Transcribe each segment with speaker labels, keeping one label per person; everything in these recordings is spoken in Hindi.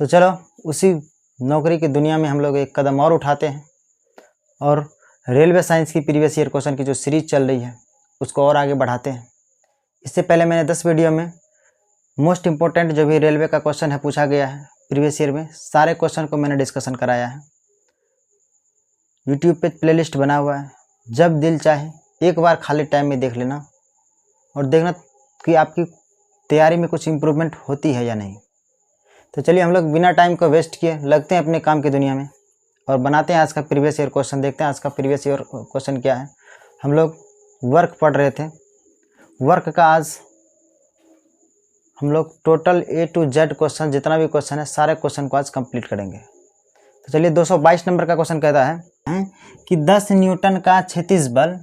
Speaker 1: तो चलो उसी नौकरी की दुनिया में हम लोग एक कदम और उठाते हैं और रेलवे साइंस की प्रीवियस ईयर क्वेश्चन की जो सीरीज चल रही है उसको और आगे बढ़ाते हैं। इससे पहले मैंने 10 वीडियो में मोस्ट इम्पोर्टेंट जो भी रेलवे का क्वेश्चन है पूछा गया है प्रीवियस ईयर में, सारे क्वेश्चन को मैंने डिस्कशन कराया है। यूट्यूब पे प्लेलिस्ट बना हुआ है, जब दिल चाहे एक बार खाली टाइम में देख लेना और देखना कि आपकी तैयारी में कुछ इम्प्रूवमेंट होती है या नहीं। तो चलिए हम लोग बिना टाइम को वेस्ट किए लगते हैं अपने काम की दुनिया में और बनाते हैं आज का प्रीवियस ईयर क्वेश्चन। देखते हैं आज का प्रीवियस ईयर क्वेश्चन क्या है। हम लोग वर्क पढ़ रहे थे, वर्क का आज हम लोग total A to Z question, जितना भी क्वेश्चन है सारे क्वेश्चन को आज कंप्लीट करेंगे। तो चलिए 222 नंबर का क्वेश्चन कहता है कि 10 न्यूटन का क्षैतिज बल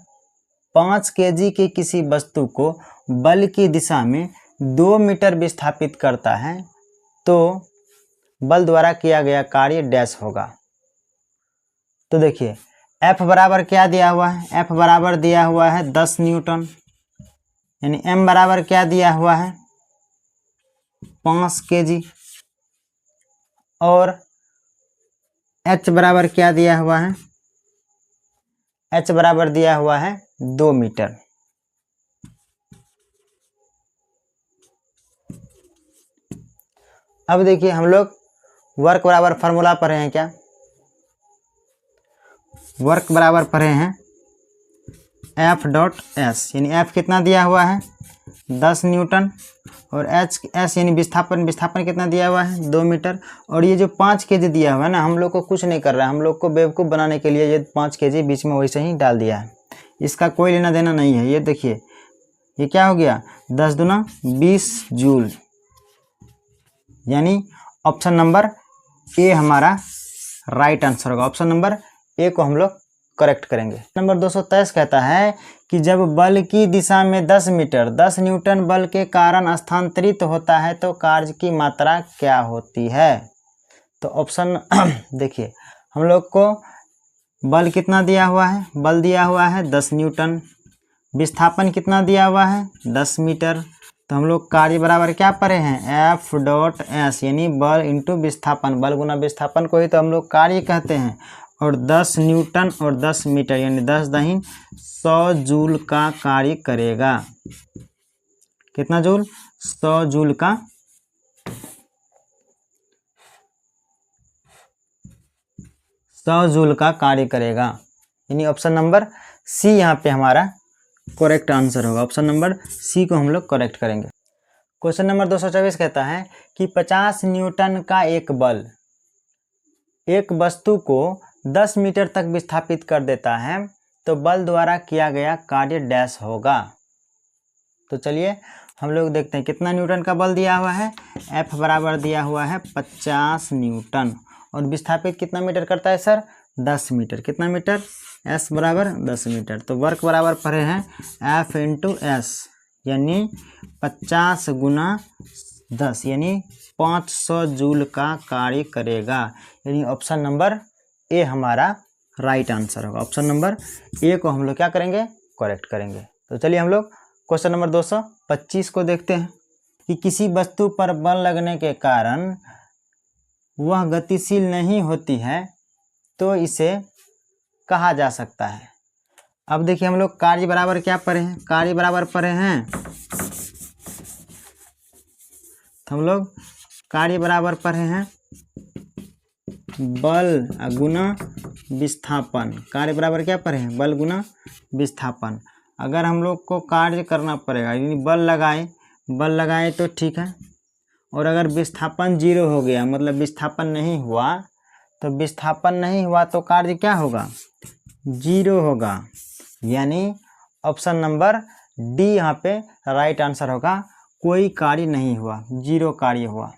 Speaker 1: 5 kg के किसी वस्तु को बल की दिशा में 2 मीटर विस्थापित करता है, तो बल द्वारा किया गया कार्य डैश होगा। तो देखिए F बराबर क्या दिया हुआ है, F बराबर दिया हुआ है 10 न्यूटन, यानी M बराबर क्या दिया हुआ है 5 kg, और H बराबर क्या दिया हुआ है, H बराबर दिया हुआ है 2 मीटर। अब देखिए हम लोग वर्क बराबर फार्मूला पढ़े हैं क्या, वर्क बराबर पढ़े हैं F डॉट एस, यानी F कितना दिया हुआ है 10 न्यूटन और एस यानी विस्थापन कितना दिया हुआ है 2 मीटर। और ये जो 5 kg दिया हुआ है ना, हम लोग को कुछ नहीं कर रहा है, हम लोग को बेवकूफ़ बनाने के लिए ये 5 kg बीच में वैसे ही डाल दिया है, इसका कोई लेना देना नहीं है। ये देखिए ये क्या हो गया 10 दूना 20 जूल, यानी ऑप्शन नंबर ए हमारा राइट आंसर होगा। ऑप्शन नंबर ए को हम लोग करेक्ट करेंगे। नंबर 223 कहता है कि जब बल की दिशा में 10 मीटर 10 न्यूटन बल के कारण स्थानांतरित होता है तो कार्य की मात्रा क्या होती है। तो ऑप्शन देखिए हम लोग को बल कितना दिया हुआ है, बल दिया हुआ है 10 न्यूटन, विस्थापन कितना दिया हुआ है 10 मीटर। तो हम लोग कार्य बराबर क्या पढ़े हैं F डॉट एस, यानी बल इंटू विस्थापन, बल गुना विस्थापन को ही तो हम लोग कार्य कहते हैं। और 10 न्यूटन और 10 मीटर यानी 10 दहीन 100 जूल का कार्य करेगा। कितना जूल 100 जूल का 100 जूल का कार्य करेगा, यानी ऑप्शन नंबर सी यहाँ पे हमारा करेक्ट आंसर होगा। ऑप्शन नंबर सी को हम लोग करेक्ट करेंगे। क्वेश्चन नंबर 224 कहता है कि 50 न्यूटन का एक बल एक वस्तु को 10 मीटर तक विस्थापित कर देता है, तो बल द्वारा किया गया कार्य डैश होगा। तो चलिए हम लोग देखते हैं कितना न्यूटन का बल दिया हुआ है। F बराबर दिया हुआ है 50 न्यूटन और विस्थापित कितना मीटर करता है सर 10 मीटर। कितना मीटर S बराबर 10 मीटर। तो वर्क बराबर पढ़े हैं F इंटू एस, यानी 50 गुना 10 यानी 500 जूल का कार्य करेगा, यानी ऑप्शन नंबर ए हमारा राइट आंसर होगा। ऑप्शन नंबर ए को हम लोग क्या करेंगे करेक्ट करेंगे। तो चलिए हम लोग क्वेश्चन नंबर 225 को देखते हैं कि किसी वस्तु पर बल लगने के कारण वह गतिशील नहीं होती है तो इसे कहा जा सकता है। अब देखिए हम लोग कार्य बराबर क्या पढ़े हैं, कार्य बराबर पढ़े हैं, तो हम लोग कार्य बराबर पढ़े हैं बल गुना विस्थापन। कार्य बराबर क्या पढ़े हैं बल गुना विस्थापन। अगर हम लोग को कार्य करना पड़ेगा यानी बल लगाए तो ठीक है, और अगर विस्थापन 0 हो गया मतलब विस्थापन नहीं हुआ, तो विस्थापन नहीं हुआ तो कार्य क्या होगा 0 होगा, यानी ऑप्शन नंबर डी यहाँ पे राइट आंसर होगा। कोई कार्य नहीं हुआ, 0 कार्य हुआ।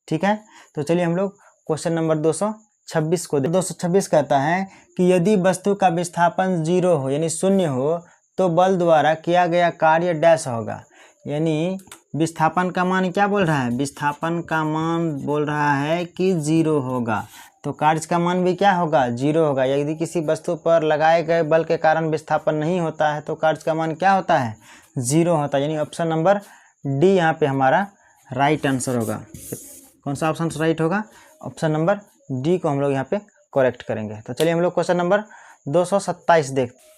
Speaker 1: ठीक है, तो चलिए हम लोग क्वेश्चन नंबर 226 को 226 कहता है कि यदि वस्तु का विस्थापन 0 हो यानी 0 हो तो बल द्वारा किया गया कार्य डैश होगा, यानी विस्थापन का मान क्या बोल रहा है, विस्थापन का मान बोल रहा है कि 0 होगा, तो कार्य का मान भी क्या होगा 0 होगा। यदि किसी वस्तु पर लगाए गए बल के कारण विस्थापन नहीं होता है तो कार्य का मान क्या होता है 0 होता है, यानी ऑप्शन नंबर डी यहाँ पे हमारा राइट आंसर होगा। कौन सा ऑप्शन राइट होगा? ऑप्शन नंबर डी को हम लोग यहाँ पे करेक्ट करेंगे। तो चलिए हम लोग क्वेश्चन नंबर 227 देखते।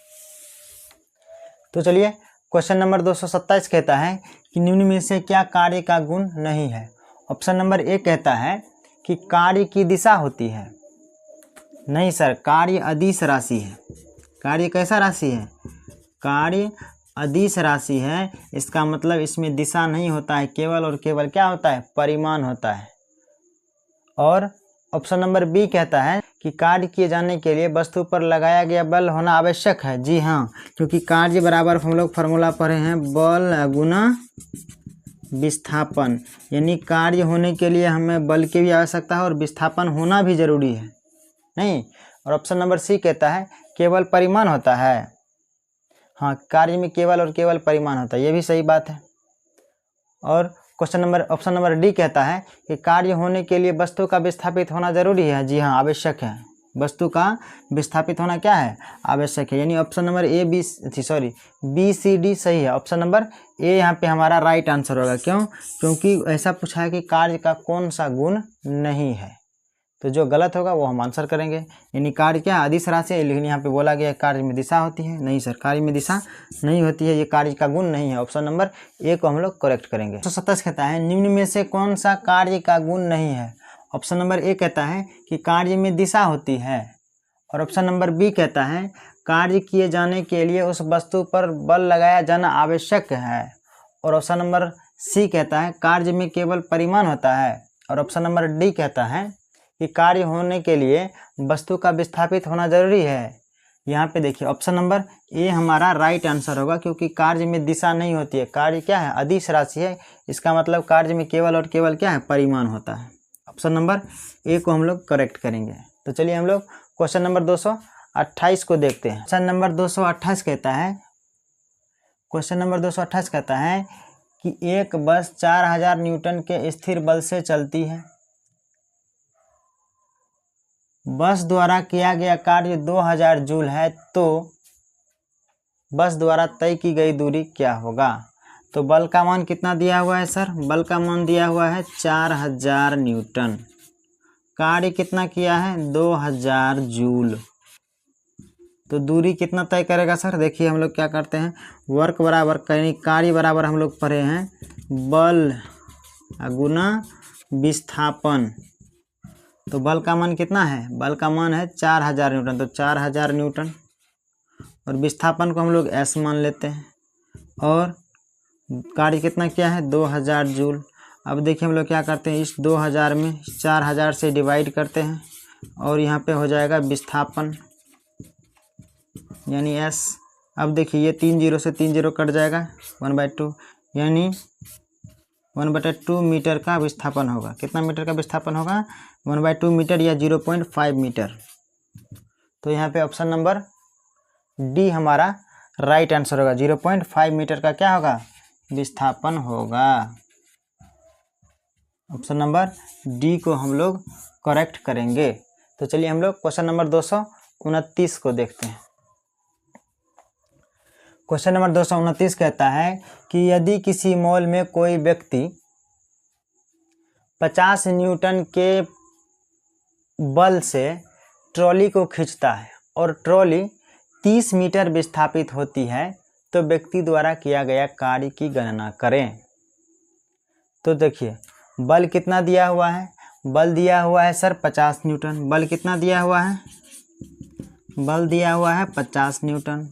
Speaker 1: तो चलिए क्वेश्चन नंबर 227 कहता है कि निम्न में से क्या कार्य का गुण नहीं है? ऑप्शन नंबर ए कहता है कि कार्य की दिशा होती है। नहीं सर, कार्य अदिश राशि है। कार्य कैसा राशि है? कार्य अदिश राशि है। इसका मतलब इसमें दिशा नहीं होता है, केवल और केवल क्या होता है? परिमाण होता है। और ऑप्शन नंबर बी कहता है कि कार्य किए जाने के लिए वस्तु पर लगाया गया बल होना आवश्यक है। जी हाँ, क्योंकि कार्य बराबर हम लोग फार्मूला पढ़े हैं बल गुना विस्थापन, यानी कार्य होने के लिए हमें बल की भी आवश्यकता है और विस्थापन होना भी जरूरी है, नहीं। और ऑप्शन नंबर सी कहता है केवल परिमाण होता है। हाँ, कार्य में केवल और केवल परिमाण होता है, ये भी सही बात है। और ऑप्शन नंबर डी कहता है कि कार्य होने के लिए वस्तु का विस्थापित होना जरूरी है। जी हाँ, आवश्यक है। वस्तु का विस्थापित होना क्या है? आवश्यक है। यानी option number B C D सही है। ऑप्शन नंबर ए यहाँ पे हमारा राइट आंसर होगा। क्यों? क्योंकि ऐसा पूछा है कि कार्य का कौन सा गुण नहीं है। तो जो गलत होगा वो हम आंसर करेंगे। यानी कार्य क्या अदिश राशि है, लेकिन यहाँ पे बोला गया है कार्य में दिशा होती है। नहीं सर, कार्य में दिशा नहीं होती है, ये कार्य का गुण नहीं है। ऑप्शन नंबर ए को हम लोग करेक्ट करेंगे। 227 कहता है निम्न में से कौन सा कार्य का गुण नहीं है? ऑप्शन नंबर ए कहता है कि कार्य में दिशा होती है। और ऑप्शन नंबर बी कहता है कार्य किए जाने के लिए उस वस्तु पर बल लगाया जाना आवश्यक है। और ऑप्शन नंबर सी कहता है कार्य में केवल परिमाण होता है। और ऑप्शन नंबर डी कहता है कि कार्य होने के लिए वस्तु का विस्थापित होना जरूरी है। यहाँ पे देखिए ऑप्शन नंबर ए हमारा राइट आंसर होगा, क्योंकि कार्य में दिशा नहीं होती है। कार्य क्या है? अदिश राशि है। इसका मतलब कार्य में केवल और केवल क्या है? परिमाण होता है। ऑप्शन नंबर ए को हम लोग करेक्ट करेंगे। तो चलिए हम लोग क्वेश्चन नंबर 228 को देखते हैं। क्वेश्चन नंबर 228 कहता है कि एक बस 4000 न्यूटन के स्थिर बल से चलती है। बस द्वारा किया गया कार्य 2000 जूल है, तो बस द्वारा तय की गई दूरी क्या होगा? तो बल का मान कितना दिया हुआ है सर? बल का मान दिया हुआ है 4000 न्यूटन। कार्य कितना किया है? 2000 जूल। तो दूरी कितना तय करेगा सर? देखिए हम लोग क्या करते हैं, वर्क बराबर यानी कार्य बराबर हम लोग पढ़े हैं बल गुना विस्थापन। तो बल का मान कितना है? बल का मान है 4000 न्यूटन। तो 4000 न्यूटन और विस्थापन को हम लोग एस मान लेते हैं। और कार्य कितना किया है? 2000 जूल। अब देखिए हम लोग क्या करते हैं, इस 2000 में 4000 से डिवाइड करते हैं और यहाँ पे हो जाएगा विस्थापन यानी एस। अब देखिए ये 3 0 से 3 0 कट जाएगा, 1/2 यानी 1/2 मीटर का विस्थापन होगा। कितना मीटर का विस्थापन होगा? 1/2 मीटर या 0.5 मीटर। तो यहाँ पे ऑप्शन नंबर डी हमारा राइट आंसर होगा। 0.5 मीटर का क्या होगा? विस्थापन होगा। ऑप्शन नंबर डी को हम लोग करेक्ट करेंगे। तो चलिए हम लोग क्वेश्चन नंबर 229 को देखते हैं। क्वेश्चन नंबर 229 कहता है कि यदि किसी मॉल में कोई व्यक्ति 50 न्यूटन के बल से ट्रॉली को खींचता है और ट्रॉली 30 मीटर विस्थापित होती है, तो व्यक्ति द्वारा किया गया कार्य की गणना करें। तो देखिए बल कितना दिया हुआ है? बल दिया हुआ है सर 50 न्यूटन। बल कितना दिया हुआ है? बल दिया हुआ है 50 न्यूटन।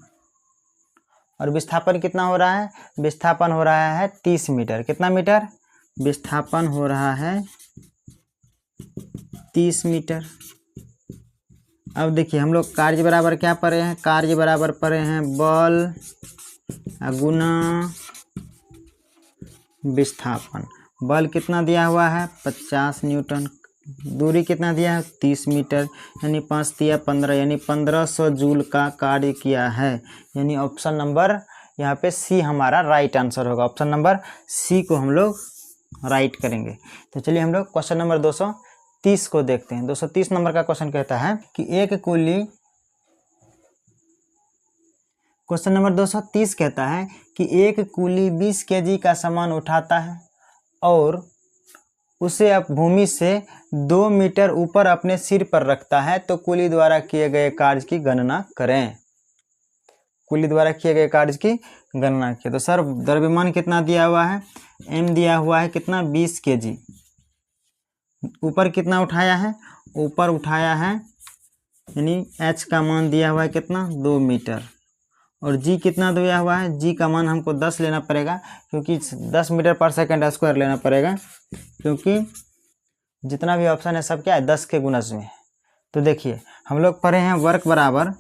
Speaker 1: और विस्थापन कितना हो रहा है? विस्थापन हो रहा है 30 मीटर। कितना मीटर? विस्थापन हो रहा है 30 मीटर। अब देखिए हम लोग कार्य बराबर क्या पढ़े हैं? कार्य बराबर पढ़े हैं बल गुना विस्थापन। बल कितना दिया हुआ है? 50 न्यूटन। दूरी कितना दिया है? 30 मीटर यानी 5 दिया 15 यानी 1500 जूल का कार्य किया है। यानी ऑप्शन नंबर यहाँ पे सी हमारा राइट आंसर होगा। ऑप्शन नंबर सी को हम लोग राइट करेंगे। तो चलिए हम लोग क्वेश्चन नंबर 230 को देखते हैं। 230 नंबर का क्वेश्चन कहता है कि एक कुली क्वेश्चन नंबर 230 कहता है कि एक कुली 20 kg का सामान उठाता है और उसे अब भूमि से 2 मीटर ऊपर अपने सिर पर रखता है तो कुली द्वारा किए गए कार्य की गणना करें। कुली द्वारा किए गए कार्य की गणना किए। तो सर द्रव्यमान कितना दिया हुआ है, m दिया हुआ है कितना 20 kg। ऊपर कितना उठाया है, ऊपर उठाया है यानी h का मान दिया हुआ है कितना 2 मीटर। और g कितना दिया हुआ है, g का मान हमको 10 लेना पड़ेगा क्योंकि 10 मीटर पर सेकंड स्क्वायर लेना पड़ेगा, क्योंकि जितना भी ऑप्शन है सब क्या है 10 के गुणज में। तो देखिए हम लोग पढ़े हैं वर्क बराबर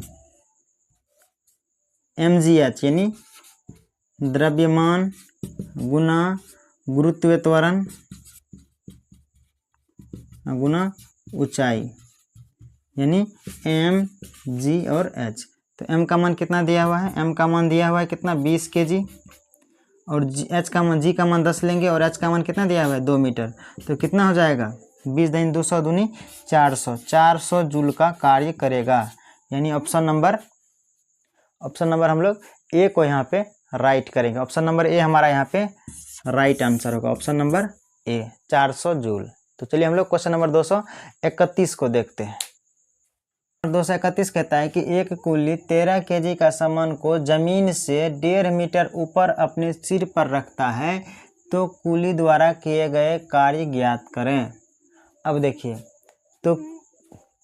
Speaker 1: mgh यानी द्रव्यमान गुना गुरुत्वीय त्वरण गुना ऊंचाई यानी mg और h। तो m का मान कितना दिया हुआ है, m का मान दिया हुआ है कितना 20 kg और h का मान g का मान 10 लेंगे और h का मान कितना दिया हुआ है 2 मीटर। तो कितना हो जाएगा 20 × 200 दूनी 400 जूल का कार्य करेगा। यानी ऑप्शन नंबर हम लोग ए को यहाँ पे राइट करेंगे। ऑप्शन नंबर ए हमारा यहाँ पे राइट आंसर होगा, ऑप्शन नंबर ए 400 जूल। तो चलिए हम लोग क्वेश्चन नंबर 231 को देखते हैं। 231 कहता है कि एक कुली 13 kg का सामान को जमीन से 1.5 मीटर ऊपर अपने सिर पर रखता है तो कुली द्वारा किए गए कार्य ज्ञात करें। अब देखिए तो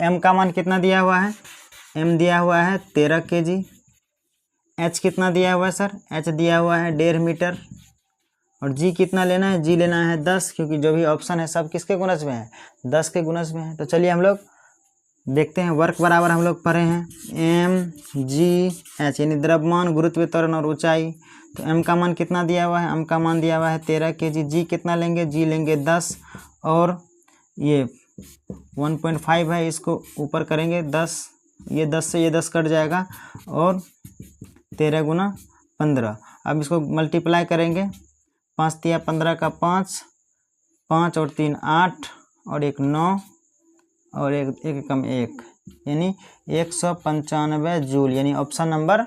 Speaker 1: m का मान कितना दिया हुआ है, m दिया हुआ है 13 kg। h कितना दिया हुआ है सर, h दिया हुआ है 1.5 मीटर। और g कितना लेना है, g लेना है 10, क्योंकि जो भी ऑप्शन है सब किसके गुणज में है 10 के गुणज में है। तो चलिए हम लोग देखते हैं। वर्क बराबर हम लोग पढ़े हैं mgh यानी द्रव्यमान गुरुत्वीय त्वरण और ऊंचाई। तो m का मान कितना दिया हुआ है, m का मान दिया हुआ है 13 kg। g कितना लेंगे, g लेंगे 10 और ये 1.5 है, इसको ऊपर करेंगे 10, ये 10 से ये 10 कट जाएगा और 13 × 15। अब इसको मल्टीप्लाई करेंगे, 5 × 15 का 5, 5 और 3 8 और 1 9 और एक कम 1 यानी 195 जूल। यानी ऑप्शन नंबर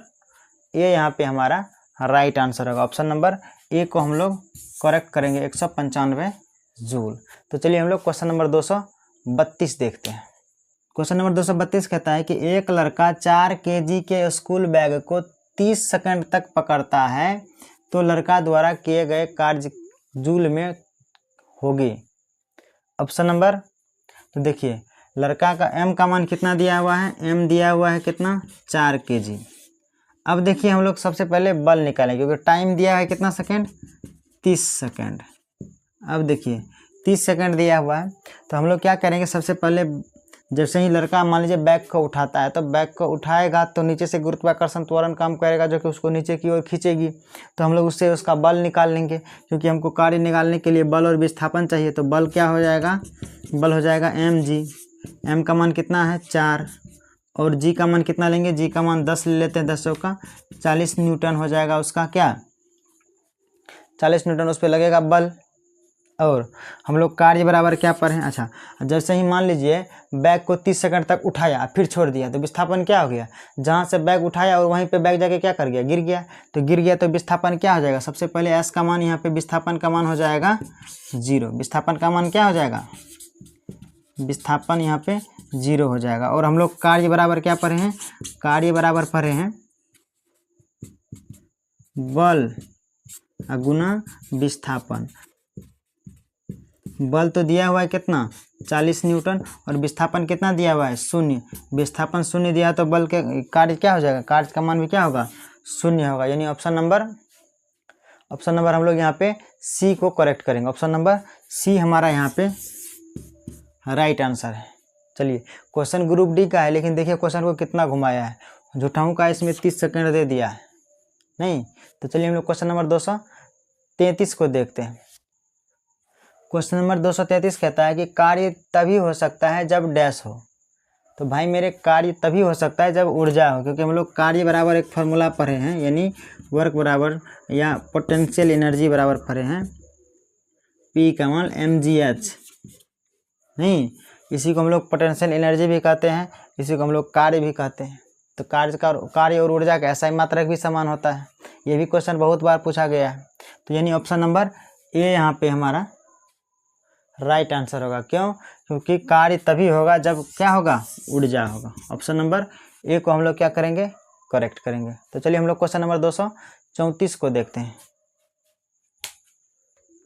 Speaker 1: ए यहाँ पे हमारा राइट आंसर होगा। ऑप्शन नंबर ए को हम लोग करेक्ट करेंगे 195 जूल। तो चलिए हम लोग क्वेश्चन नंबर 232 देखते हैं। क्वेश्चन नंबर 232 कहता है कि एक लड़का 4 kg के स्कूल बैग को 30 सेकंड तक पकड़ता है तो लड़का द्वारा किए गए कार्य जूल में होगी। ऑप्शन नंबर, तो देखिए लड़का का m का मान कितना दिया हुआ है, m दिया हुआ है कितना 4 kg। अब देखिए हम लोग सबसे पहले बल निकालें क्योंकि टाइम दिया है कितना सेकंड 30 सेकंड। अब देखिए 30 सेकंड दिया हुआ है तो हम लोग क्या करेंगे, सबसे पहले जैसे ही लड़का मान लीजिए बैग को उठाता है तो बैग को उठाएगा तो नीचे से गुरुत्वाकर्षण त्वरण काम करेगा जो कि उसको नीचे की ओर खींचेगी। तो हम लोग उससे उसका बल निकाल लेंगे क्योंकि हमको कार्य निकालने के लिए बल और विस्थापन चाहिए। तो बल क्या हो जाएगा, बल हो जाएगा mg। m का मान कितना है 4 और g का मान कितना लेंगे, g का मान 10 ले लेते हैं, 10 का 40 न्यूटन हो जाएगा उसका क्या 40 न्यूटन उस पर लगेगा बल। और हम लोग कार्य बराबर क्या पढ़े, अच्छा जैसे ही मान लीजिए बैग को 30 सेकंड तक उठाया फिर छोड़ दिया तो विस्थापन क्या हो गया, जहाँ से बैग उठाया और वहीं पे बैग जाके क्या कर गया, गिर गया। तो गिर गया तो विस्थापन क्या हो जाएगा, सबसे पहले s का मान यहाँ पे विस्थापन का मान हो जाएगा 0। विस्थापन का मान क्या हो जाएगा, विस्थापन यहाँ पे 0 हो जाएगा। और हम लोग कार्य बराबर क्या पढ़े हैं, कार्य बराबर पढ़े हैं बल गुना विस्थापन। बल तो दिया हुआ है कितना 40 न्यूटन और विस्थापन कितना दिया हुआ है 0। विस्थापन 0 दिया तो बल के कार्य क्या हो जाएगा, कार्य का मान भी क्या होगा 0 होगा। यानी ऑप्शन नंबर हम लोग यहाँ पे सी को करेक्ट करेंगे। ऑप्शन नंबर सी हमारा यहाँ पे राइट आंसर है। चलिए क्वेश्चन ग्रुप डी का है लेकिन देखिए क्वेश्चन को कितना घुमाया है, झूठाऊ का इसमें 30 सेकंड दे दिया है नहीं। तो चलिए हम लोग क्वेश्चन नंबर 233 को देखते हैं। क्वेश्चन नंबर 233 कहता है कि कार्य तभी हो सकता है जब डैश हो। तो भाई मेरे कार्य तभी हो सकता है जब ऊर्जा हो, क्योंकि हम लोग कार्य बराबर एक फार्मूला पढ़े हैं यानी वर्क बराबर या पोटेंशियल एनर्जी बराबर पढ़े हैं P का मान mgh नहीं, इसी को हम लोग पोटेंशियल एनर्जी भी कहते हैं, इसी को हम लोग कार्य भी कहते हैं। तो कार्य और ऊर्जा का ऐसा ही मात्रक भी समान होता है। ये भी क्वेश्चन बहुत बार पूछा गया है। तो यानी ऑप्शन नंबर ए यहाँ पे हमारा राइट आंसर होगा। क्यों? क्योंकि कार्य तभी होगा जब क्या होगा, ऊर्जा होगा। ऑप्शन नंबर ए को हम लोग क्या करेंगे, करेक्ट करेंगे। तो चलिए हम लोग क्वेश्चन नंबर 234 को देखते हैं।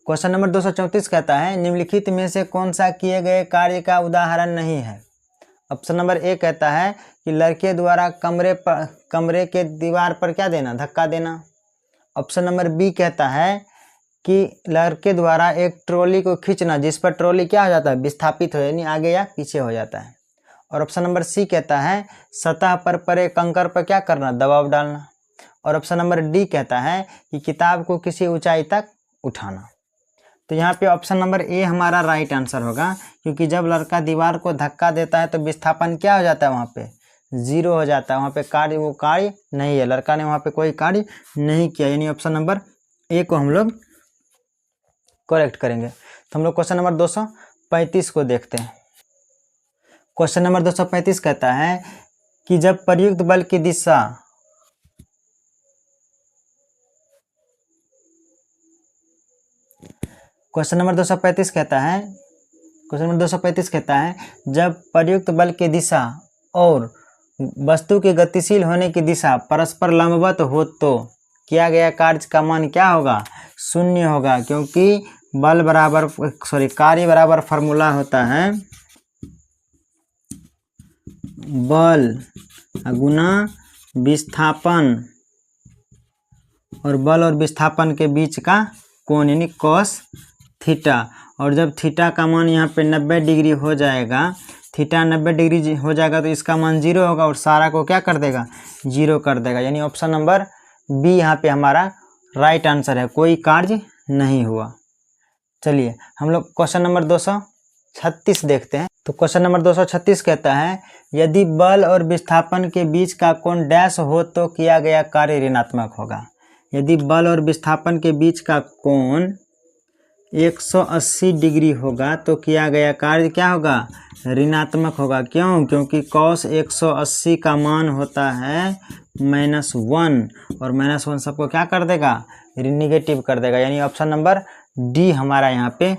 Speaker 1: क्वेश्चन नंबर 234 कहता है निम्नलिखित में से कौन सा किए गए कार्य का उदाहरण नहीं है। ऑप्शन नंबर ए कहता है कि लड़के द्वारा कमरे के दीवार पर क्या देना, धक्का देना। ऑप्शन नंबर बी कहता है कि लड़के द्वारा एक ट्रॉली को खींचना जिस पर ट्रॉली क्या हो जाता है, विस्थापित हो, यानी आगे या पीछे हो जाता है। और ऑप्शन नंबर सी कहता है सतह पर पड़े कंकड़ पर क्या करना, दबाव डालना। और ऑप्शन नंबर डी कहता है कि किताब को किसी ऊंचाई तक उठाना। तो यहाँ पे ऑप्शन नंबर ए हमारा राइट आंसर होगा, क्योंकि जब लड़का दीवार को धक्का देता है तो विस्थापन क्या हो जाता है, वहाँ पे 0 हो जाता है। वहाँ पे कार्य, वो कार्य नहीं है, लड़का ने वहाँ पे कोई कार्य नहीं किया, यानी ऑप्शन नंबर ए को हम लोग करेक्ट करेंगे। तो हम लोग क्वेश्चन नंबर 235 को देखते हैं। क्वेश्चन नंबर 235 कहता है कि जब प्रयुक्त बल की दिशा क्वेश्चन नंबर 235 कहता है जब प्रयुक्त बल की दिशा और वस्तु के गतिशील होने की दिशा परस्पर लंबवत हो तो किया गया कार्य का मान क्या होगा, 0 होगा। क्योंकि कार्य बराबर फार्मूला होता है बल गुना विस्थापन, और बल और विस्थापन के बीच का कोण यानी कॉस थीटा। और जब थीटा का मान यहाँ पे 90 डिग्री हो जाएगा, थीटा 90 डिग्री हो जाएगा तो इसका मान 0 होगा और सारा को क्या कर देगा, 0 कर देगा। यानी ऑप्शन नंबर बी यहाँ पे हमारा राइट आंसर है, कोई कार्य नहीं हुआ। चलिए हम लोग क्वेश्चन नंबर 236 देखते हैं। तो क्वेश्चन नंबर 236 कहता है यदि बल और विस्थापन के बीच का कोण डैश हो तो किया गया कार्य ऋणात्मक होगा। यदि बल और विस्थापन के बीच का कोण 180 डिग्री होगा तो किया गया कार्य क्या होगा, ऋणात्मक होगा। क्यों? क्योंकि cos 180 का मान होता है -1 और -1 सबको क्या कर देगा, निगेटिव कर देगा। यानी ऑप्शन नंबर डी हमारा यहाँ पे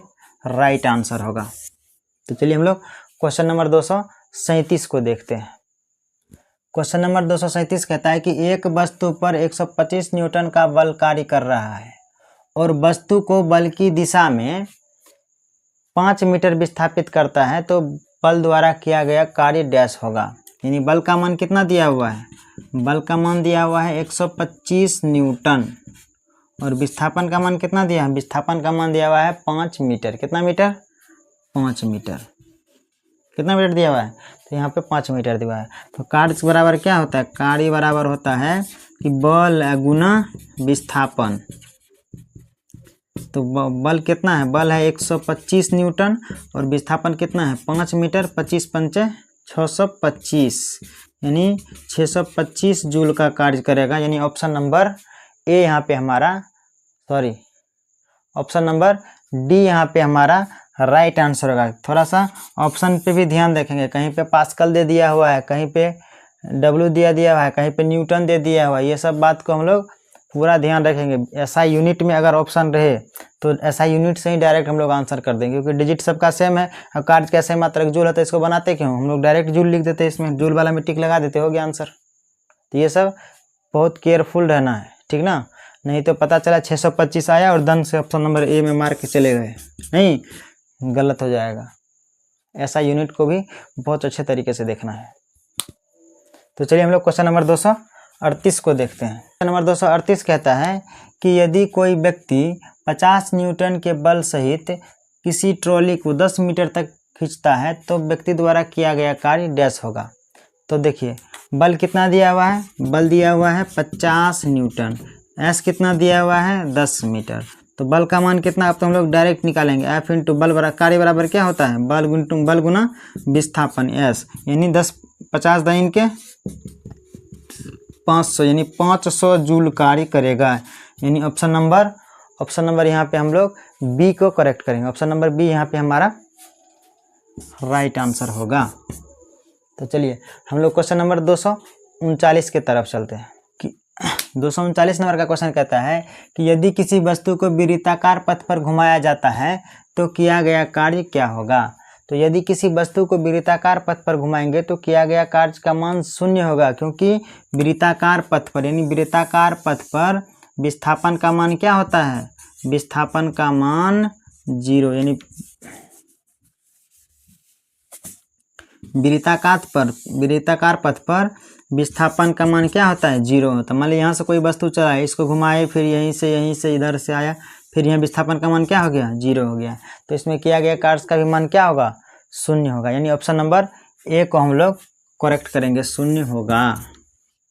Speaker 1: राइट आंसर होगा। तो चलिए हम लोग क्वेश्चन नंबर 237 को देखते हैं। क्वेश्चन नंबर 237 कहता है कि एक वस्तु पर 125 न्यूटन का बल कार्य कर रहा है और वस्तु को बल की दिशा में 5 मीटर विस्थापित करता है तो बल द्वारा किया गया कार्य डैश होगा। यानी बल का मान कितना दिया हुआ है, बल का मान दिया हुआ है 125 न्यूटन और विस्थापन का मान कितना दिया है, विस्थापन का मान दिया हुआ है 5 मीटर। कितना मीटर, 5 मीटर। कितना मीटर दिया हुआ है, तो यहाँ पे 5 मीटर दिया हुआ है। तो कार्य बराबर क्या होता है, कार्य बराबर होता है कि बल गुना विस्थापन। तो बल कितना है, बल है 125 न्यूटन और विस्थापन कितना है 5 मीटर, 25 पंचे 625, यानी 625 जूल का कार्य करेगा। यानी ऑप्शन नंबर ए यहाँ पे हमारा, ऑप्शन नंबर डी यहाँ पे हमारा राइट आंसर होगा। थोड़ा सा ऑप्शन पे भी ध्यान रखेंगे, कहीं पे पास्कल दे दिया हुआ है, कहीं पे डब्ल्यू दिया हुआ है, कहीं पे न्यूटन दे दिया हुआ है। ये सब बात को हम लोग पूरा ध्यान रखेंगे। एसआई यूनिट में अगर ऑप्शन रहे तो एसआई यूनिट से ही डायरेक्ट हम लोग आंसर कर देंगे, क्योंकि डिजिट सबका सेम है और कार्य कैसे मात्रक जूल होता है, इसको बनाते क्यों, हम लोग डायरेक्ट जूल लिख देते हैं, इसमें जूल वाला में टिक लगा देते, हो गया आंसर। तो ये सब बहुत केयरफुल रहना है, ठीक ना, नहीं तो पता चला 625 आया और दन से ऑप्शन नंबर ए में मार के चले गए, नहीं, गलत हो जाएगा। ऐसा यूनिट को भी बहुत अच्छे तरीके से देखना है। तो चलिए हम लोग क्वेश्चन नंबर 238 को देखते हैं। क्वेश्चन नंबर 238 कहता है कि यदि कोई व्यक्ति 50 न्यूटन के बल सहित किसी ट्रॉली को 10 मीटर तक खींचता है तो व्यक्ति द्वारा किया गया कार्य डैश होगा। तो देखिए बल कितना दिया हुआ है, बल दिया हुआ है 50 न्यूटन, एस कितना दिया हुआ है 10 मीटर। तो बल का मान कितना, अब तो हम लोग डायरेक्ट निकालेंगे, एफ इंटू बल बराबर कार्य बराबर क्या होता है, बल गुना विस्थापन एस, यानी 50 दाइन के 500, यानी 500 जूल कार्य करेगा। यानी ऑप्शन नंबर यहाँ पे हम लोग बी को करेक्ट करेंगे। ऑप्शन नंबर बी यहाँ पे हमारा राइट आंसर होगा। तो चलिए हम लोग क्वेश्चन नंबर 239 के तरफ चलते हैं। 239 नंबर का क्वेश्चन कहता है कि यदि किसी वस्तु को वृत्ताकार पथ पर घुमाया जाता है तो किया गया कार्य क्या होगा। तो यदि किसी वस्तु को वृत्ताकार पथ पर घुमाएंगे तो किया गया कार्य का मान 0 होगा, क्योंकि वृत्ताकार पथ पर यानी वृत्ताकार पथ पर विस्थापन का मान क्या होता है, विस्थापन का मान 0, यानी वृत्ताकार पथ पर विस्थापन का मान क्या होता है, 0 होता है। मान लीजिए यहाँ से कोई वस्तु चला है, इसको घुमाए, फिर यहीं से इधर से आया, फिर यहाँ विस्थापन का मान क्या हो गया, 0 हो गया। तो इसमें किया गया कार्य का भी मान क्या होगा, 0 होगा, यानी ऑप्शन नंबर ए को हम लोग करेक्ट करेंगे, 0 होगा।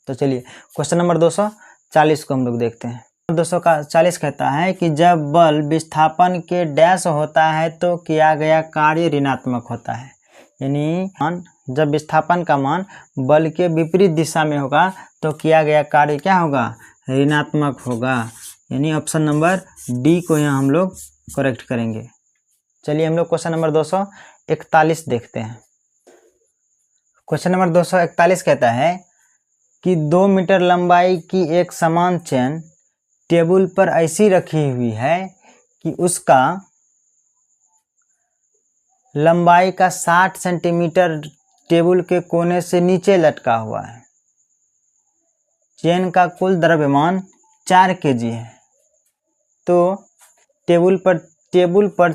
Speaker 1: तो चलिए क्वेश्चन नंबर 240 को हम लोग देखते हैं। 240 कहता है कि जब बल विस्थापन के डैश होता है तो किया गया कार्य ऋणात्मक होता है, यानी जब विस्थापन का मान बल के विपरीत दिशा में होगा तो किया गया कार्य क्या होगा, ऋणात्मक होगा, यानी ऑप्शन नंबर डी को यहाँ हम लोग करेक्ट करेंगे। चलिए हम लोग क्वेश्चन नंबर 241 देखते हैं। क्वेश्चन नंबर 241 कहता है कि 2 मीटर लंबाई की एक समान चेन टेबल पर ऐसी रखी हुई है कि उसका लंबाई का 60 सेंटीमीटर टेबल के कोने से नीचे लटका हुआ है। चेन का कुल द्रव्यमान 4 kg है। तो टेबल पर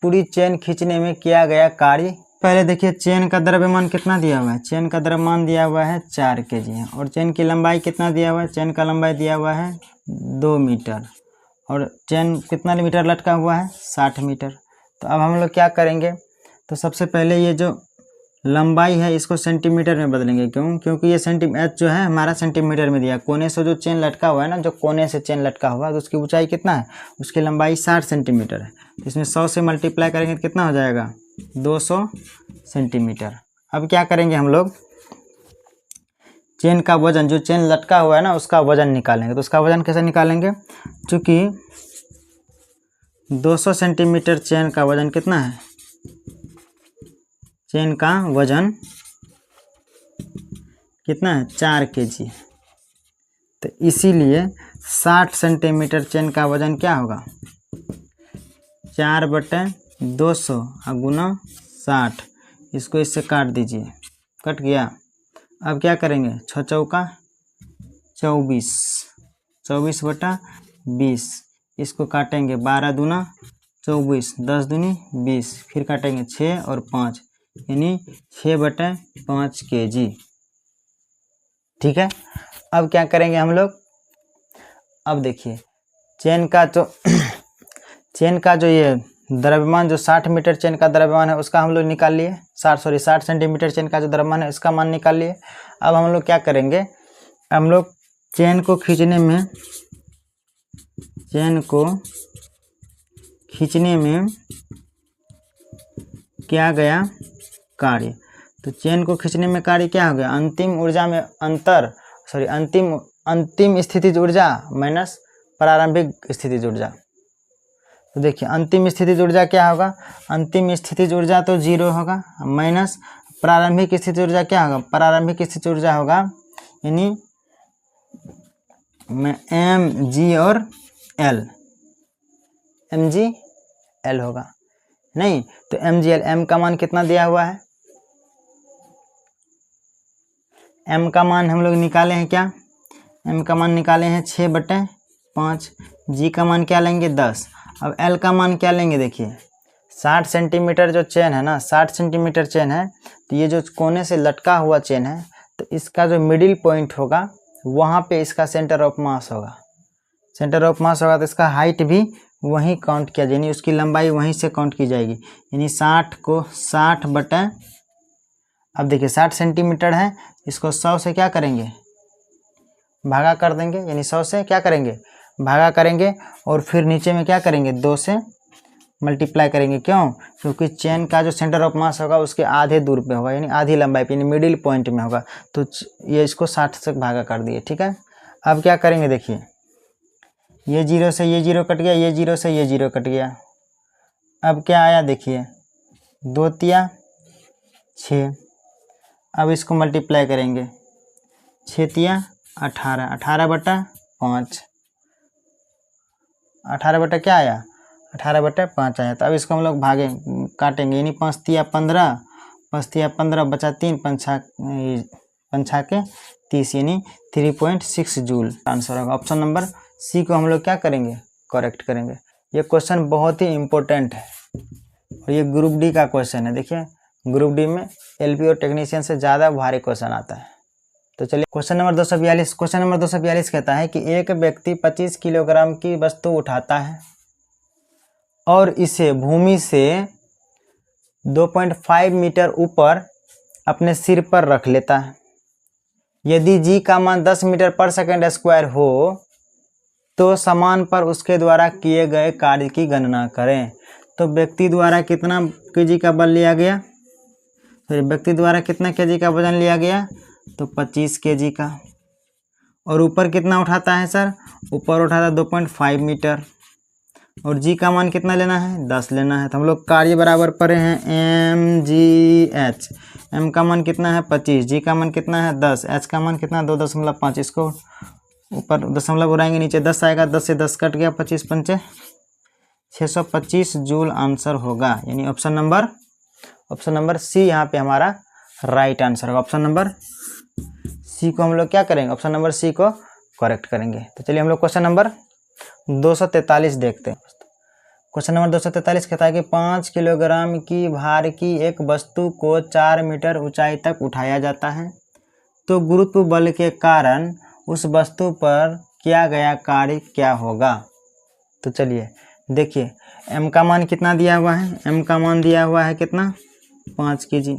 Speaker 1: पूरी चेन खींचने में किया गया कार्य, पहले देखिए चेन का द्रव्यमान कितना दिया हुआ है, चेन का द्रव्यमान दिया हुआ है 4 kg है, और चेन की लंबाई कितना दिया हुआ है, चेन का लंबाई दिया हुआ है 2 मीटर, और चेन कितना मीटर लटका हुआ है, 60 मीटर। तो अब हम लोग क्या करेंगे, तो सबसे पहले ये जो लंबाई है इसको सेंटीमीटर में बदलेंगे, क्योंकि ये एच जो है हमारा सेंटीमीटर में दिया, कोने से जो चेन लटका हुआ है ना, जो कोने से चेन लटका हुआ है तो उसकी ऊंचाई कितना है, उसकी लंबाई 60 सेंटीमीटर है। इसमें 100 से मल्टीप्लाई करेंगे तो कितना हो जाएगा, 200 सेंटीमीटर। अब क्या करेंगे हम लोग, चेन का वजन, जो चेन लटका हुआ है ना उसका वजन निकालेंगे। तो उसका वजन कैसे निकालेंगे, चूँकि 200 सेंटीमीटर चेन का वजन कितना है, चेन का वजन कितना है, 4 kg। तो इसीलिए 60 सेंटीमीटर चेन का वजन क्या होगा, 4/200 गुना 60, इसको इससे काट दीजिए, कट गया। अब क्या करेंगे, 6 चौका 24, 24/20, इसको काटेंगे 12 दूना 24, 10 दूनी 20, फिर काटेंगे 6 और 5, यानी 6/5 kg। ठीक है। अब क्या करेंगे हम लोग, अब देखिए चेन का जो ये द्रव्यमान, जो 60 मीटर चेन का द्रव्यमान है उसका हम लोग निकाल लिए, 60 सेंटीमीटर चेन का जो द्रव्यमान है इसका मान निकाल लिए। अब हम लोग क्या करेंगे, हम लोग चेन को खींचने में क्या गया कार्य, तो चेन को खींचने में कार्य क्या हो गया, अंतिम ऊर्जा में अंतिम स्थितिज ऊर्जा माइनस प्रारंभिक स्थितिज ऊर्जा। तो देखिए अंतिम स्थितिज ऊर्जा क्या होगा, अंतिम स्थितिज ऊर्जा तो 0 होगा, माइनस प्रारंभिक स्थितिज ऊर्जा क्या होगा, प्रारंभिक स्थितिज ऊर्जा होगा यानी mg और mg होगा, नहीं तो mgl, m का मान कितना दिया हुआ है, m का मान हम लोग निकाले हैं क्या, m का मान निकाले हैं 6/5, g का मान क्या लेंगे 10। अब l का मान क्या लेंगे, देखिए 60 सेंटीमीटर जो चेन है ना, 60 सेंटीमीटर चेन है, तो ये जो कोने से लटका हुआ चेन है, तो इसका जो मिडिल पॉइंट होगा वहाँ पे इसका सेंटर ऑफ मास होगा, तो इसका हाइट भी वहीं काउंट किया जाए, यानी उसकी लंबाई वहीं से काउंट की जाएगी, यानी 60 को 60 अब देखिए 60 सेंटीमीटर है, इसको 100 से क्या करेंगे, भागा कर देंगे, यानी 100 से क्या करेंगे, भागा करेंगे, और फिर नीचे में क्या करेंगे, 2 से मल्टीप्लाई करेंगे। क्यों, क्योंकि चेन का जो सेंटर ऑफ मास होगा उसके आधे दूर पे होगा, यानी आधी लंबाई पे, यानी मिडिल पॉइंट में होगा, तो ये इसको 60 से भागा कर दिए। ठीक है। अब क्या करेंगे, देखिए ये 0 से ये 0 कट गया, ये 0 से ये 0 कट गया। अब क्या आया, देखिए 2 तिया 6, अब इसको मल्टीप्लाई करेंगे, 6 तिया 18, 18/5, 18 बटा क्या आया 18/5 आया। तो अब इसको हम लोग भागे काटेंगे, यानी 5 तिया 15, 5 तिया 15 बचा 3, 5 के 30, यानी 3.6 जूल आंसर होगा। ऑप्शन नंबर सी को हम लोग क्या करेंगे, करेक्ट करेंगे। ये क्वेश्चन बहुत ही इम्पोर्टेंट है और ये ग्रुप डी का क्वेश्चन है। देखिए ग्रुप डी में एलपी और टेक्नीशियन से ज़्यादा भारी क्वेश्चन आता है। तो चलिए क्वेश्चन नंबर 242। क्वेश्चन नंबर 242 कहता है कि एक व्यक्ति 25 किलोग्राम की वस्तु उठाता है और इसे भूमि से 2.5 मीटर ऊपर अपने सिर पर रख लेता है। यदि जी का मान 10 मीटर पर सेकंड स्क्वायर हो तो समान पर उसके द्वारा किए गए कार्य की गणना करें। तो व्यक्ति द्वारा कितना केजी का बल लिया गया, फिर व्यक्ति द्वारा कितना केजी का वजन लिया गया, तो 25 केजी का। और ऊपर कितना उठाता है सर, ऊपर उठाता 2.5 मीटर। और जी का मान कितना लेना है, 10 लेना है। तो हम लोग कार्य बराबर पढ़े हैं एम जी एच। एम का मान कितना है 25, जी का मान कितना है 10, एच का मान कितना 2.5। इसको ऊपर दशमलव उड़ाएंगे, नीचे 10 आएगा, 10 से 10 कट गया, 25 पंचे 625 जूल आंसर होगा। यानी ऑप्शन नंबर सी यहाँ पे हमारा राइट आंसर होगा। ऑप्शन नंबर सी को हम लोग क्या करेंगे, ऑप्शन नंबर सी को करेक्ट करेंगे। तो चलिए हम लोग क्वेश्चन नंबर 243 देखते हैं। क्वेश्चन नंबर 243 कहता है कि 5 किलोग्राम की भार की एक वस्तु को 4 मीटर ऊंचाई तक उठाया जाता है, तो गुरुत्व बल के कारण उस वस्तु पर किया गया कार्य क्या होगा। तो चलिए देखिए m का मान कितना दिया हुआ है, m का मान दिया हुआ है कितना 5 केजी।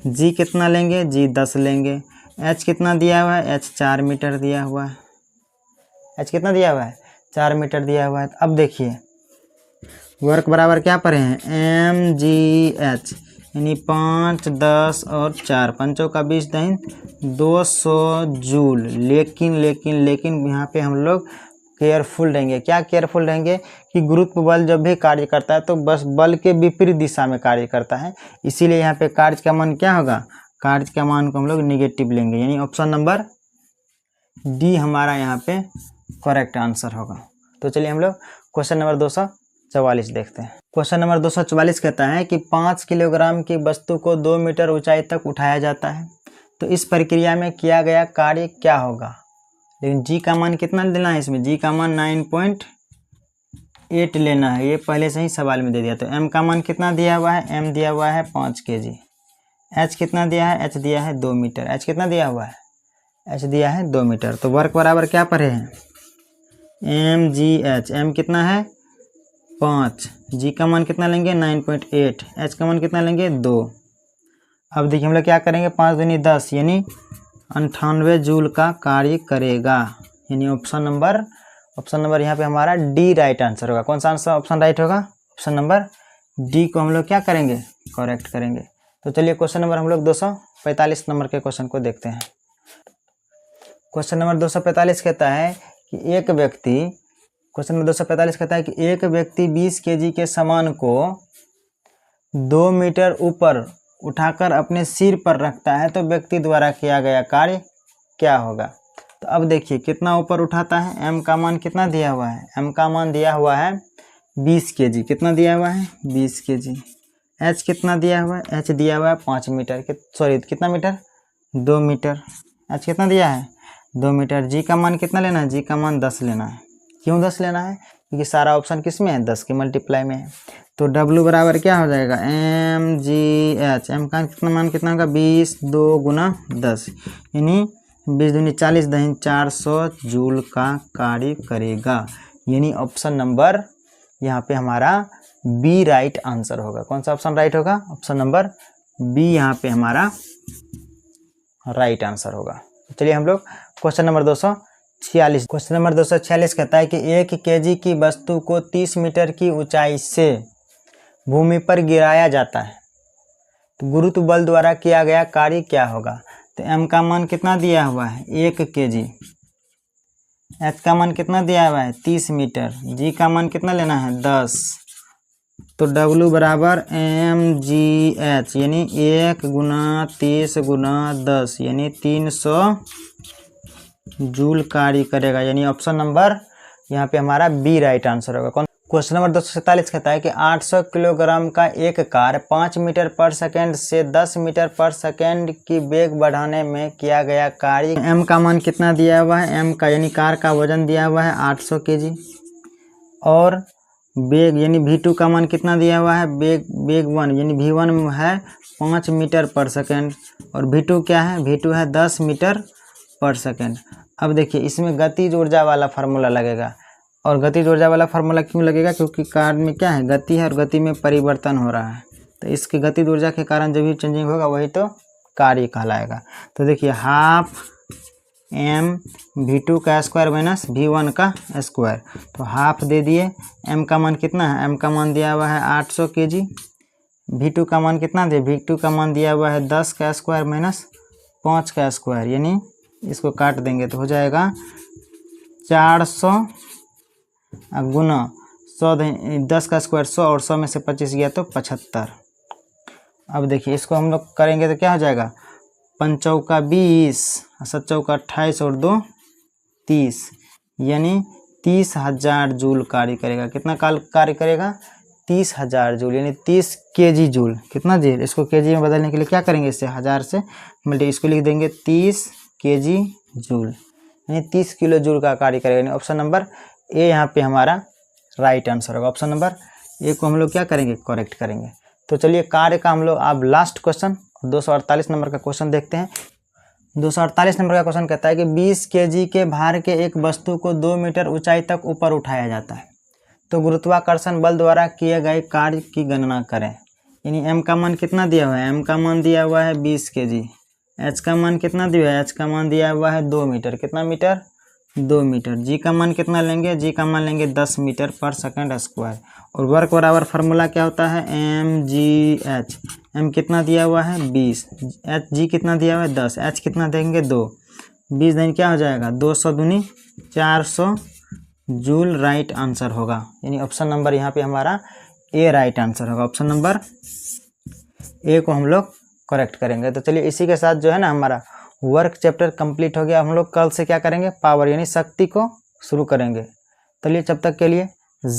Speaker 1: g कितना लेंगे, g 10 लेंगे। h कितना दिया हुआ है, h 4 मीटर दिया हुआ है। h कितना दिया हुआ है, 4 मीटर दिया हुआ है। अब देखिए वर्क बराबर क्या पढ़े हैं, एम जी एच, यानी 5, 10 और 4, 5 का 20 दहीन 200 जूल। लेकिन यहाँ पे हम लोग केयरफुल रहेंगे। क्या केयरफुल रहेंगे कि गुरुत्व बल जब भी कार्य करता है तो बस बल के विपरीत दिशा में कार्य करता है, इसीलिए यहाँ पे कार्य का मान क्या होगा, कार्य का मान को हम लोग निगेटिव लेंगे। यानी ऑप्शन नंबर डी हमारा यहाँ पे करेक्ट आंसर होगा। तो चलिए हम लोग क्वेश्चन नंबर 244 देखते हैं। क्वेश्चन नंबर 244 कहता है कि 5 किलोग्राम की वस्तु को 2 मीटर ऊंचाई तक उठाया जाता है, तो इस प्रक्रिया में किया गया कार्य क्या होगा। लेकिन जी का मान कितना लेना है, इसमें जी का मान 9.8 लेना है, ये पहले से ही सवाल में दे दिया। तो एम का मान कितना दिया हुआ है, एम दिया हुआ है 5 केजी। एच कितना दिया है, एच दिया है 2 मीटर। एच कितना दिया हुआ है, एच दिया है 2 मीटर। तो वर्क बराबर क्या पढ़े हैं, एम जी एच। एम कितना है 5, जी का मान कितना लेंगे 9.8, एच का मान कितना लेंगे 2। अब देखिए हम लोग क्या करेंगे, 5 दूनी 10 यानी 98 जूल का कार्य करेगा। यानी ऑप्शन नंबर यहाँ पे हमारा डी राइट आंसर होगा। कौन सा आंसर ऑप्शन राइट होगा, ऑप्शन नंबर डी को हम लोग क्या करेंगे, करेक्ट करेंगे। तो चलिए क्वेश्चन नंबर हम लोग 245 नंबर के क्वेश्चन को देखते हैं। क्वेश्चन नंबर 245 कहता है कि एक व्यक्ति 20 केजी के सामान को 2 मीटर ऊपर उठाकर अपने सिर पर रखता है, तो व्यक्ति द्वारा किया गया कार्य क्या होगा। तो अब देखिए कितना ऊपर उठाता है, एम का मान कितना दिया हुआ है, एम का मान दिया हुआ है 20 केजी। कितना दिया हुआ है 20 केजी। एच कितना दिया हुआ है, एच दिया हुआ है 5 मीटर, कितना मीटर 2 मीटर। एच कितना दिया है 2 मीटर। जी का मान कितना लेना है, जी का मान 10 लेना है। क्यों 10 लेना है, क्योंकि सारा ऑप्शन किस में है, 10 के मल्टीप्लाई में है। तो W बराबर क्या हो जाएगा, एम जी एच। एम का कितना मान कितना होगा 20, 2 गुना 10, यानी 20 दूनी 40 दहीन 400 जूल का कार्य करेगा। यानी ऑप्शन नंबर यहाँ पे हमारा बी राइट आंसर होगा। कौन सा ऑप्शन राइट होगा, ऑप्शन नंबर बी यहाँ पे हमारा राइट आंसर होगा। चलिए हम लोग क्वेश्चन नंबर 246। क्वेश्चन नंबर 246 कहता है कि 1 केजी की वस्तु को 30 मीटर की ऊंचाई से भूमि पर गिराया जाता है, तो गुरुत्व बल द्वारा किया गया कार्य क्या होगा। तो एम का मान कितना दिया हुआ है 1 केजी। एच का मान कितना दिया हुआ है 30 मीटर। जी का मान कितना लेना है 10। तो W बराबर एम जी एच, यानी 1 गुना 30 गुना 10, यानी 300 जूल कार्य करेगा। यानी ऑप्शन नंबर यहाँ पे हमारा बी राइट आंसर होगा। क्वेश्चन नंबर 247 कहता है कि 800 किलोग्राम का एक कार 5 मीटर पर सेकेंड से 10 मीटर पर सेकेंड की वेग बढ़ाने में किया गया कार्य। m का मान कितना दिया हुआ है, m का यानी कार का वजन दिया हुआ है 800 kg और वेग यानी v2 का मान कितना दिया हुआ है, वेग 1 यानी v1 है 5 मीटर पर सेकेंड और v2 क्या है, v2 है 10 मीटर पर सेकेंड। अब देखिए इसमें गतिज ऊर्जा वाला फार्मूला लगेगा और गतिज ऊर्जा वाला फार्मूला क्यों लगेगा, क्योंकि कार में क्या है, गति है और गति में परिवर्तन हो रहा है, तो इसकी गतिज ऊर्जा के कारण जो भी चेंजिंग होगा वही तो कार्य कहलाएगा। तो देखिए हाफ m v2 का स्क्वायर माइनस v1 का स्क्वायर, तो हाफ दे दिए। m का मान कितना है, m का मान दिया हुआ है 800 kg, v2 का मान कितना दिया, v2 का मान दिया हुआ है 10 का स्क्वायर माइनस 5 का स्क्वायर, यानी इसको काट देंगे तो हो जाएगा 400 गुना 100, 10 का स्क्वायर 100 और 100 में से 25 गया तो 75। अब देखिए इसको हम लोग करेंगे तो क्या हो जाएगा, 5 चौका 20, 7 चौका 28 और 2 30, यानी 30,000 जूल कार्य करेगा। कितना कार्य करेगा, 30,000 जूल, यानी 30 kg जूल। कितना जी, इसको kg में बदलने के लिए क्या करेंगे, इससे 1000 से मल्टी, इसको लिख देंगे 30 kg जूल, यानी 30 किलो जूल का कार्य करेगा। यानी ऑप्शन नंबर ए यहाँ पे हमारा राइट आंसर होगा। ऑप्शन नंबर ए को हम लोग क्या करेंगे, करेक्ट करेंगे। तो चलिए कार्य का हम लोग अब लास्ट क्वेश्चन 248 नंबर का क्वेश्चन देखते हैं। 248 नंबर का क्वेश्चन कहता है कि 20 kg के भार के एक वस्तु को 2 मीटर ऊंचाई तक ऊपर उठाया जाता है, तो गुरुत्वाकर्षण बल द्वारा किए गए कार्य की गणना करें। यानी m का मान कितना दिया हुआ है, m का मान दिया हुआ है 20 kg, h का मान कितना दिया है, h का मान दिया हुआ है 2 मीटर, कितना मीटर, 2 मीटर। g का मान कितना लेंगे, g का मान लेंगे 10 मीटर पर सेकंड स्क्वायर और वर्क बराबर फार्मूला क्या होता है, mgh। m कितना दिया हुआ है 20, g कितना दिया हुआ है 10, h कितना देंगे 2, 20 दिन क्या हो जाएगा 200 दूनी 400 जूल राइट आंसर होगा। यानी ऑप्शन नंबर यहाँ पे हमारा ए राइट आंसर होगा। ऑप्शन नंबर ए को हम लोग करेक्ट करेंगे। तो चलिए इसी के साथ जो है ना हमारा वर्क चैप्टर कंप्लीट हो गया। हम लोग कल से क्या करेंगे, पावर यानी शक्ति को शुरू करेंगे। चलिए जब तक के लिए जय।